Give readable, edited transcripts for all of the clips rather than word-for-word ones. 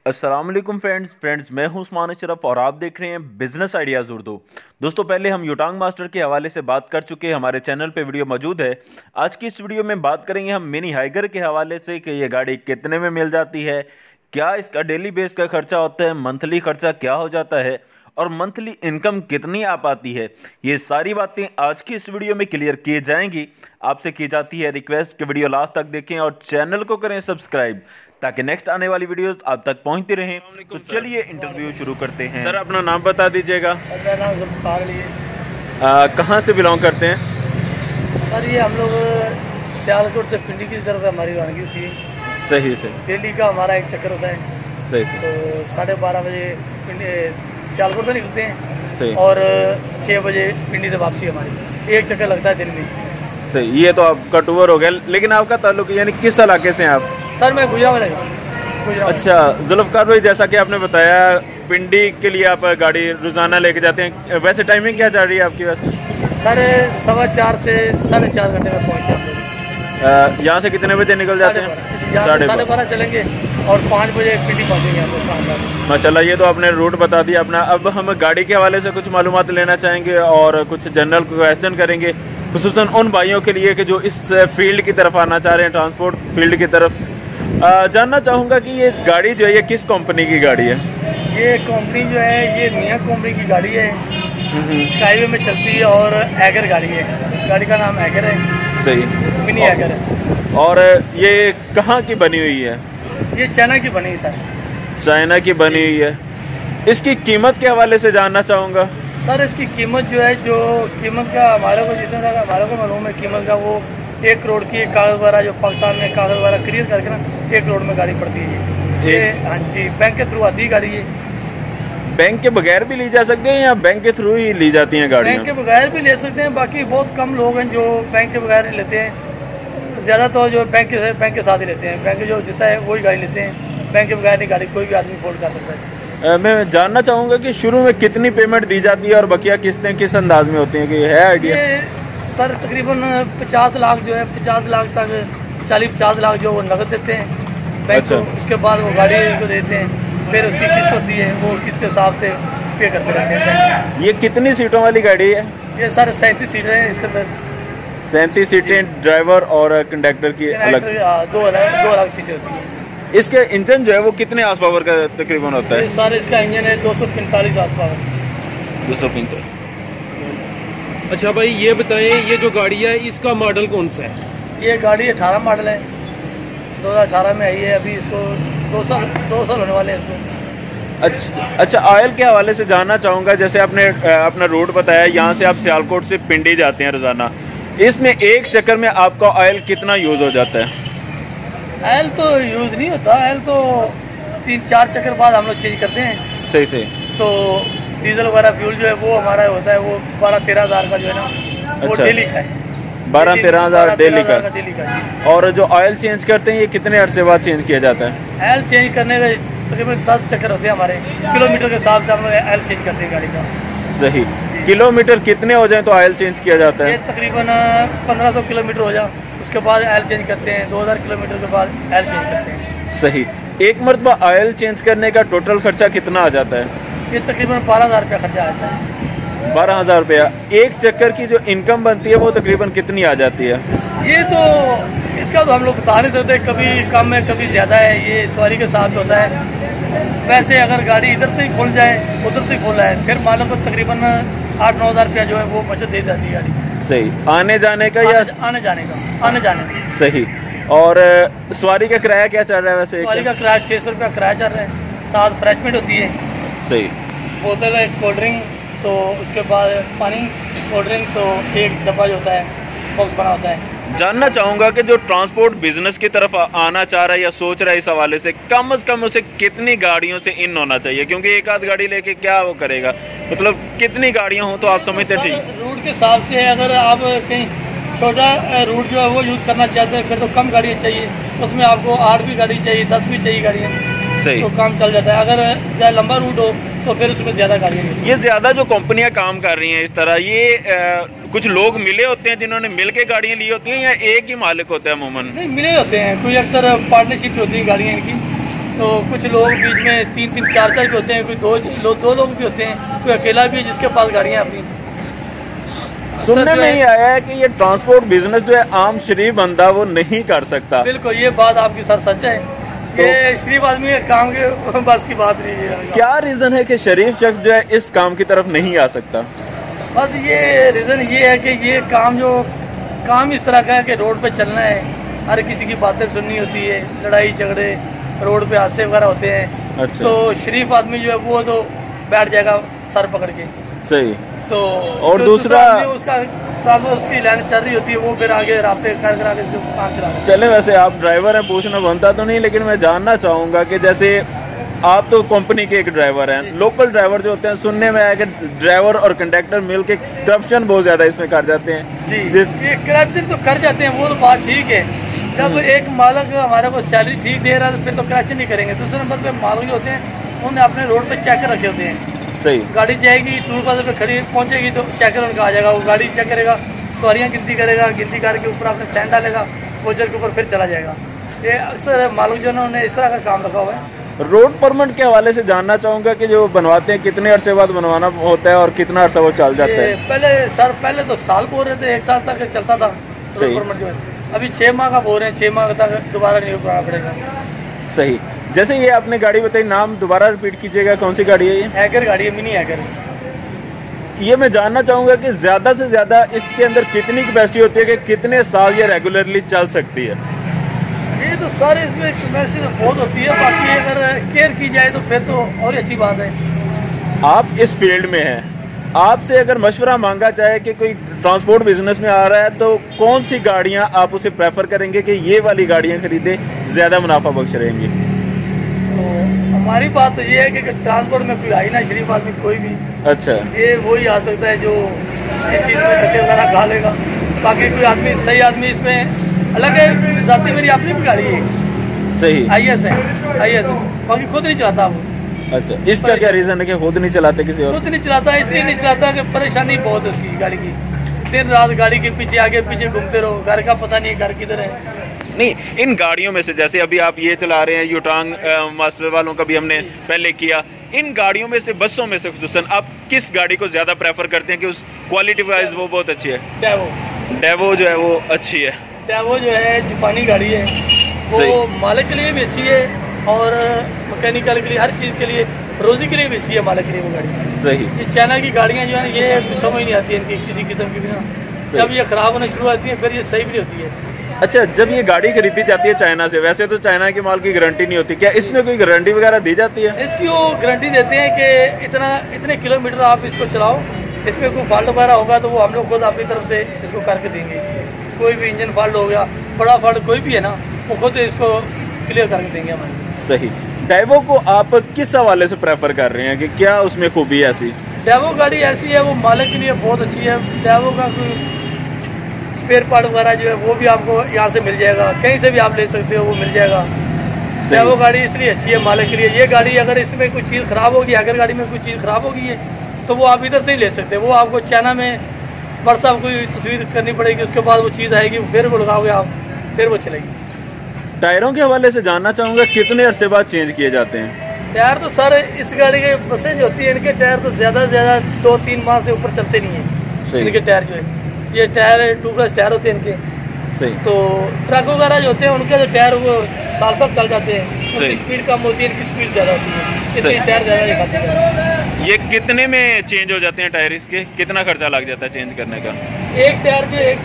अस्सलाम वालेकुम फ्रेंड्स मैं हूं उस्मान अशरफ और आप देख रहे हैं बिजनेस आइडियाज़ उर्दू। दोस्तों, पहले हम युटांग मास्टर के हवाले से बात कर चुके हैं, हमारे चैनल पे वीडियो मौजूद है। आज की इस वीडियो में बात करेंगे हम मिनी हाइगर के हवाले से कि ये गाड़ी कितने में मिल जाती है, क्या इसका डेली बेस का खर्चा होता है, मंथली खर्चा क्या हो जाता है और मंथली इनकम कितनी आ पाती है। ये सारी बातें आज की इस वीडियो में क्लियर की जाएंगी। आपसे की जाती है रिक्वेस्ट कि वीडियो लास्ट तक देखें और चैनल को करें सब्सक्राइब ताकि नेक्स्ट आने वाली वीडियोस आप तक पहुंचती रहें। तो चलिए इंटरव्यू शुरू करते हैं। सर, अपना नाम बता दीजिएगा। मेरा नाम जुल्फ़िकार अली है। कहाँ से बिलोंग करते हैं? सर, ये हम लोग सियालकोट से पिंडी की तरफ हमारी रवानगी होती है। सही से डेली का हमारा एक चक्कर होता है। सही से तो 12:30 बजे पिंडी सियालकोट से निकलते हैं। सही। और 6 बजे पिंडी से वापसी हमारी, एक चक्कर लगता है दिन में। सही। ये तो आपका टूर हो गया, लेकिन आपका ताल्लुक यानी किस इलाके से हैं आप? सर, मैं गुजरात में लगा। अच्छा जुल्फ़िकार भाई, जैसा कि आपने बताया पिंडी के लिए आप गाड़ी रोजाना लेके जाते हैं, वैसे टाइमिंग क्या चल रही है आपकी? वैसे सर 4:15 से 4:30 घंटे में पहुँचे हम लोग। यहाँ से कितने बजे निकल जाते हैं? 12:30 चलेंगे और 5 बजे पिंडी पहुँचेंगे हम लोग। माशाल्लाह, ये तो आपने रूट बता दिया अपना। अब हम गाड़ी के हवाले से कुछ मालूमात लेना चाहेंगे और कुछ जनरल क्वेश्चन करेंगे, खुसूसन उन भाइयों के लिए कि जो इस फील्ड की तरफ आना चाह रहे हैं, ट्रांसपोर्ट फील्ड की तरफ। जानना चाहूँगा कि ये गाड़ी जो है ये किस कंपनी की गाड़ी है? ये कंपनी जो है ये मियाँ कंपनी की गाड़ी है। हाईवे में चलती है और एगर गाड़ी है। गाड़ी का नाम एगर है। सही। मिनी एगर है। और ये कहाँ की बनी हुई है? ये चाइना की बनी है सर। चाइना की बनी हुई है। इसकी कीमत के हवाले से जानना चाहूँगा। सर, इसकी कीमत जो है, जो कीमत का हमारे को जितना ज़्यादा हमारे को मालूम है, कीमत का वो 1 करोड़ की कागज़ वगैरह जो पाकिस्तान में कागज़ वगैरह क्लियर करके ना 1 करोड़ में गाड़ी पड़ती है ये। हाँ जी, बैंक के थ्रू आती है गाड़ी ये। बैंक के बगैर भी ली जा सकती है या बैंक के थ्रू ही ली जाती हैं गाड़ियाँ? बैंक के बगैर भी ले सकते हैं, बाकी बहुत कम लोग हैं जो बैंक के बगैर लेते हैं। ज़्यादा तो जो बैंक के साथ ही लेते हैं। बैंक जो देता है वही गाड़ी लेते हैं। बैंक के बगैर नहीं गाड़ी कोई भी आदमी अफोर्ड कर सकता है। मैं जानना चाहूँगा कि शुरू में कितनी पेमेंट दी जाती है और बकिया किस्तें किस अंदाज में होती हैं, कि है आइडिया? सर तकरीबन 50 लाख जो है, 50 लाख तक 40-50 लाख जो वो नकद देते हैं बैंक को। उसके बाद वो गाड़ी को देते हैं, फिर उसकी किस्त होती है, वो किस्त के हिसाब से पे करते रहते हैं। ये कितनी सीटों वाली गाड़ी है? ये सर 37 सीटें हैं इसके अंदर। 37 सीटें ड्राइवर और कंडक्टर की अलग? 2 अलग सीटें होती हैं। इसके इंजन जो है वो कितने आस पावर का तकरीबन होता है? सर इसका इंजन है 245 आस पावर। 245। अच्छा भाई, ये बताएं ये जो गाड़ी है इसका मॉडल कौन सा है? ये गाड़ी 18 मॉडल है, 2018 में आई है। अभी इसको 2 साल होने वाले हैं इसको। अच्छा, ऑयल के हवाले से जानना चाहूँगा। जैसे आपने अपना रूट बताया, यहाँ से आप सियालकोट से पिंडी जाते हैं रोज़ाना, इसमें एक चक्कर में आपका ऑयल कितना यूज़ हो जाता है? ऑयल तो यूज़ नहीं होता, ऑयल तो 3-4 चक्कर बाद हम लोग चेंज करते हैं। सही से। तो डीजल वगैरह फ्यूल जो है वो हमारा होता है, वो 12-13 हज़ार का जो है ना, वो अच्छा। डेली का है। 12-13 हज़ार डेली का। डेली का। और जो ऑयल चेंज करते हैं ये कितने अरसे बाद चेंज किया जाता है? ऑयल चेंज करने में तकरीबन 10 चक्कर होते हैं हमारे। किलोमीटर के हिसाब से हम लोग ऑयल चेंज करते हैं गाड़ी का। सही। किलोमीटर कितने हो जाए तो ऑयल चेंज किया जाता है? ये तकरीबन 1500 किलोमीटर हो जाए उसके बाद ऑयल चेंज करते हैं। 2000 किलोमीटर के बाद ऑयल चेंज करते हैं। सही। एक मरतबा ऑयल चेंज करने का टोटल खर्चा कितना आ जाता है? ये तकरीबन 12,000 रुपया खर्चा आता है। 12,000 रुपया। एक चक्कर की जो इनकम बनती है वो तकरीबन कितनी आ जाती है? ये तो इसका तो हम लोग बता नहीं सकते, कभी कम है कभी ज़्यादा है, ये सवारी के साथ होता है। वैसे अगर गाड़ी इधर से ही खुल जाए उधर से ही खुल जाए फिर मालों को तकरीबन 8-9 हज़ार रुपया जो है वो बचत दे जाती है गाड़ी। सही। आने जाने का या आने जाने का? सही। और सवारी का किराया क्या चल रहा है वैसे? सवारी का किराया 600 रुपया किराया चल रहा है। साथ रिफ्रेशमेंट होती है। सही। बोतल है कोल्ड ड्रिंक, तो उसके बाद पानी, कोल्ड ड्रिंक, तो एक डब्बा जो होता है बॉक्स बना होता है। जानना चाहूँगा कि जो ट्रांसपोर्ट बिजनेस की तरफ आना चाह रहा है या सोच रहा है, इस हवाले से कम उसे कितनी गाड़ियों से इन होना चाहिए? क्योंकि एक आध गाड़ी लेके क्या वो करेगा, मतलब कितनी गाड़ियाँ हो तो आप समझते हैं? ठीक। रूट के हिसाब से अगर आप कहीं छोटा रूट जो है वो यूज़ करना चाहते हैं फिर तो कम गाड़ियाँ चाहिए। उसमें आपको 8 भी गाड़ी चाहिए, 10 भी चाहिए गाड़ियाँ। सही। तो काम चल जाता है। अगर ज़्यादा लंबा रूट हो तो फिर उसमें ज़्यादा गाड़ियाँ। ये ज़्यादा जो कंपनियां काम कर रही हैं इस तरह, ये कुछ लोग मिले होते हैं जिन्होंने मिल के गाड़ियाँ ली होती हैं या एक ही मालिक होता है अमूमन? नहीं, मिले होते हैं। कोई अक्सर पार्टनरशिप होती है गाड़ियाँ इनकी, तो कुछ लोग बीच में 3-3 4-4 भी होते हैं, कोई दो लोग भी होते हैं, कोई अकेला भी है जिसके पास गाड़ियाँ अपनी। सुनने में ही आया है कि ये ट्रांसपोर्ट बिजनेस जो है आम शरीफ बंदा वो नहीं कर सकता। बिल्कुल, ये बात आपकी सर सच है। ये शरीफ आदमी के काम के बस की बात नहीं है। क्या रीजन है कि शरीफ शख्स जो है इस काम की तरफ नहीं आ सकता? बस ये रीजन ये है कि ये काम इस तरह का है कि रोड पे चलना है, हर किसी की बातें सुननी होती है, लड़ाई झगड़े, रोड पे हादसे वगैरह होते हैं। अच्छा। तो शरीफ आदमी जो है वो तो बैठ जाएगा सर पकड़ के। सही। तो और दूसरा उसकी लाइन चल रही होती है, वो फिर आगे रास्ते कर करा के काम चला। चले, वैसे आप ड्राइवर हैं, पूछना बनता तो नहीं, लेकिन मैं जानना चाहूँगा कि जैसे आप तो कंपनी के एक ड्राइवर हैं, लोकल ड्राइवर जो होते हैं, सुनने में आया कि ड्राइवर और कंडक्टर मिलके करप्शन बहुत ज़्यादा इसमें कर जाते हैं। जी, ये करप्शन तो कर जाते हैं, वो तो बात ठीक है। जब एक मालिक हमारे को सैलरी ठीक दे रहा है तो फिर तो करप्शन नहीं करेंगे। दूसरे नंबर पे मालिक जो होते हैं उन्हें अपने रोड पे चेकर रखे होते हैं। सही। गाड़ी जाएगी टूर प्लाजा पे खड़ी पहुंचेगी तो चेकर उनका आ जाएगा, वो गाड़ी चेक करेगा, सवारियाँ गिनती करेगा, गिनती करके ऊपर अपने स्टैंड डालेगा, वोचर के ऊपर फिर चला जाएगा। ये अक्सर मालिक जो ने इस तरह का काम रखा हुआ है। रोड परमिट के हवाले से जानना चाहूँगा कि जो बनवाते हैं कितने अरसे बाद बनवाना होता है और कितना अरसा वो चल जाता है? पहले तो साल बोल रहे थे, 1 साल तक चलता था रोड परमिट जो है। अभी 6 माह का बोल रहे हैं, 6 माह तक दोबारा रिन्यू कराना पड़ेगा। सही। जैसे ये आपने गाड़ी बताई, नाम दोबारा रिपीट कीजिएगा, कौन सी गाड़ी है ये? हैकर गाड़ी है, मिनी हैकर। ये मैं जानना चाहूँगा कि ज़्यादा से ज़्यादा इसके अंदर कितनी कैपेसिटी होती है कि कितने साल ये रेगुलरली चल सकती है? ये तो सारे इसमें कैपेसिटी तो बहुत होती है, बाकी अगर केयर की जाए तो फिर तो और अच्छी बात है। आप इस फील्ड में हैं, आपसे अगर मशवरा मांगा जाए कि कोई ट्रांसपोर्ट बिजनेस में आ रहा है तो कौन सी गाड़ियाँ आप उसे प्रेफर करेंगे कि ये वाली गाड़ियाँ खरीदे, ज़्यादा मुनाफा बख्श रहेंगी? हमारी बात तो ये है कि ट्रांसपोर्ट में कोई आई ना शरीफ आदमी कोई भी। अच्छा। ये वही आ सकता है जो ये चीज़ में धक्के वगैरह खा लेगा। बाकी कोई आदमी सही आदमी इसमें अलग है। जाती मेरी अपनी भी गाड़ी है। सही। IS है, बाकी खुद नहीं चलाता वो। अच्छा, इसका क्या रीजन है कि खुद नहीं चलाते किसी और? खुद नहीं चलाता, इसलिए नहीं चलाता कि परेशानी बहुत है उसकी गाड़ी की। दिन रात गाड़ी के पीछे आगे पीछे घूमते रहो, घर का पता नहीं घर किधर है। नहीं, इन गाड़ियों में से जैसे अभी आप ये चला रहे हैं, यूटांग मास्टर वालों का भी हमने पहले किया, इन गाड़ियों में से, बसों में से खुसूसन आप किस गाड़ी को ज्यादा प्रेफर करते हैं कि उस क्वालिटी वाइज वो बहुत अच्छी है? डेवो जो है वो अच्छी है। डेवो जो है जापानी गाड़ी है, वो मालिक के लिए भी अच्छी है और मैकेनिकल के लिए, हर चीज़ के लिए, रोजी के लिए भी अच्छी है मालिक के लिए वो गाड़ी। सही। ये चाइना की गाड़ियाँ जो है ये समझ नहीं आती है इनकी किसी किस्म की भी ना। जब ये खराब होना शुरू होती है फिर ये सही भी नहीं होती है। अच्छा, जब ये गाड़ी खरीदी जाती है चाइना से, वैसे तो चाइना के माल की गारंटी नहीं होती, क्या इसमें कोई गारंटी वगैरह दी जाती है? इसकी वो गारंटी देते हैं कि इतने किलोमीटर आप इसको चलाओ, इसमें कोई फॉल्ट वगैरह होगा तो वो हम लोग खुद अपनी तरफ से इसको करके देंगे। कोई भी इंजन फॉल्ट हो गया, बड़ा फॉल्ट कोई भी है ना, वो खुद इसको क्लियर करके देंगे हमारे। सही। डेवो को आप किस हवाले से प्रेफर कर रहे हैं कि क्या उसमें खूबी है ऐसी? डेवो गाड़ी ऐसी है, वो मालिक के लिए बहुत अच्छी है। डेवो का कोई स्पेयर पार्ट वगैरह जो है वो भी आपको यहाँ से मिल जाएगा, कहीं से भी आप ले सकते हो, वो मिल जाएगा। डेवो गाड़ी इसलिए अच्छी है मालिक के लिए। ये गाड़ी अगर इसमें कोई चीज़ खराब होगी, अगर गाड़ी में कोई चीज़ खराब होगी है तो वो आप इधर से ही ले सकते, वो आपको चाइना में व्हाट्सएप कोई तस्वीर करनी पड़ेगी, उसके बाद वो चीज़ आएगी, फिर वो लगाओगे आप, फिर वो चलेगी। टायरों के हवाले से जानना चाहूँगा कितने अरसे बाद चेंज किए जाते हैं? टायर तो सर इस गाड़ी के बसें जो होती है इनके टायर तो ज़्यादा से ज़्यादा 2-3 माह से ऊपर चलते नहीं है इनके टायर जो है। ये टायर 2+ टायर होते हैं इनके। सही। तो ट्रक वगैरह जो होते हैं उनके जो टायर वो साल चल जाते हैं, उनकी स्पीड कम होती है, इनकी स्पीड ज़्यादा होती है, इसलिए टायर ज़्यादा खाते हैं। ये कितने में चेंज हो जाते हैं टायर इसके? कितना खर्चा लग जाता है चेंज करने का? एक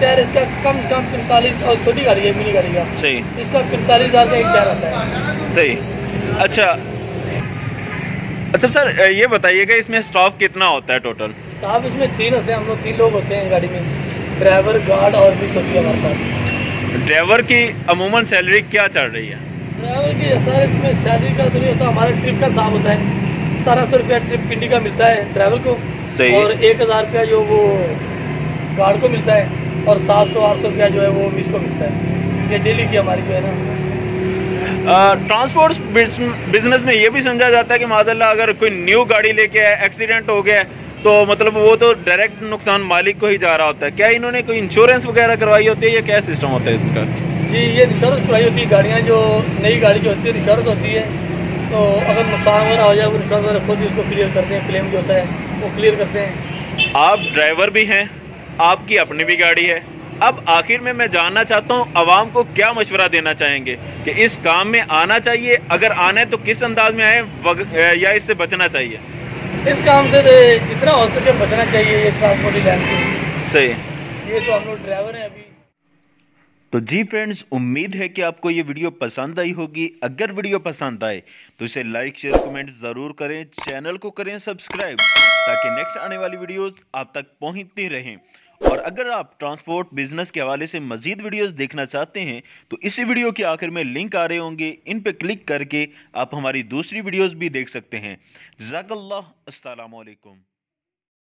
टायर इसका कम से कम 45, और छोटी गाड़ी है मिनी गाड़ी का। सही। इसका 45,000 का एक टायर आता है। सही। अच्छा सर, ये बताइएगा इसमें स्टाफ कितना होता है टोटल? स्टाफ इसमें 3 होते हैं, हम लोग 3 लोग होते हैं गाड़ी में, ड्राइवर, गार्ड और भी होती है हमारे साथ। ड्राइवर की अमूमन सैलरी क्या चल रही है? ड्राइवर की सर इसमें सैलरी का तो नहीं होता, हमारे ट्रिप का हिसाब होता है। 1700 रुपया ट्रिप पिंडी का मिलता है ड्राइवर को, और 1000 रुपया जो वो गार्ड को मिलता है, और 700-800 रुपया जो है वो मिस को मिलता है। ये डेली की हमारी जो है ना। ट्रांसपोर्ट बिजनेस में ये भी समझा जाता है कि माज़अल्लाह अगर कोई न्यू गाड़ी लेके आए, एक्सीडेंट हो गया तो मतलब वो तो डायरेक्ट नुकसान मालिक को ही जा रहा होता है। क्या इन्होंने कोई इंश्योरेंस वगैरह करवाई होती है या क्या सिस्टम होता है इसका? जी, ये इंश्योरेंस करवाई होती है। गाड़ियाँ जो नई गाड़ी जो होती है इंश्योरेंस होती है, तो अगर नुकसान वगैरह हो जाए वो इंश्योरेंस वाले खुद ही उसको क्लियर करते हैं, क्लेम जो होता है वो क्लियर करते हैं। आप ड्राइवर भी हैं, आपकी अपनी भी गाड़ी है। अब आखिर में मैं जानना चाहता हूँ आवाम को क्या मशवरा देना चाहेंगे कि इस काम में आना चाहिए, अगर आना है तो किस अंदाज में आए या इससे बचना चाहिए? इस काम से जितना हो सके बचना चाहिए, ये ट्रांसपोर्ट लाइन से। सही। ये तो हम लोग ड्राइवर हैं अभी। तो जी फ्रेंड्स, उम्मीद है कि आपको ये वीडियो पसंद आई होगी। अगर वीडियो पसंद आए तो इसे लाइक शेयर कमेंट ज़रूर करें, चैनल को करें सब्सक्राइब ताकि नेक्स्ट आने वाली वीडियोस आप तक पहुंचती रहें। और अगर आप ट्रांसपोर्ट बिजनेस के हवाले से मजीद वीडियोस देखना चाहते हैं तो इसी वीडियो के आखिर में लिंक आ रहे होंगे, इन पे क्लिक करके आप हमारी दूसरी वीडियोस भी देख सकते हैं। जज़ाकल्लाह, अस्सलामु अलैकुम।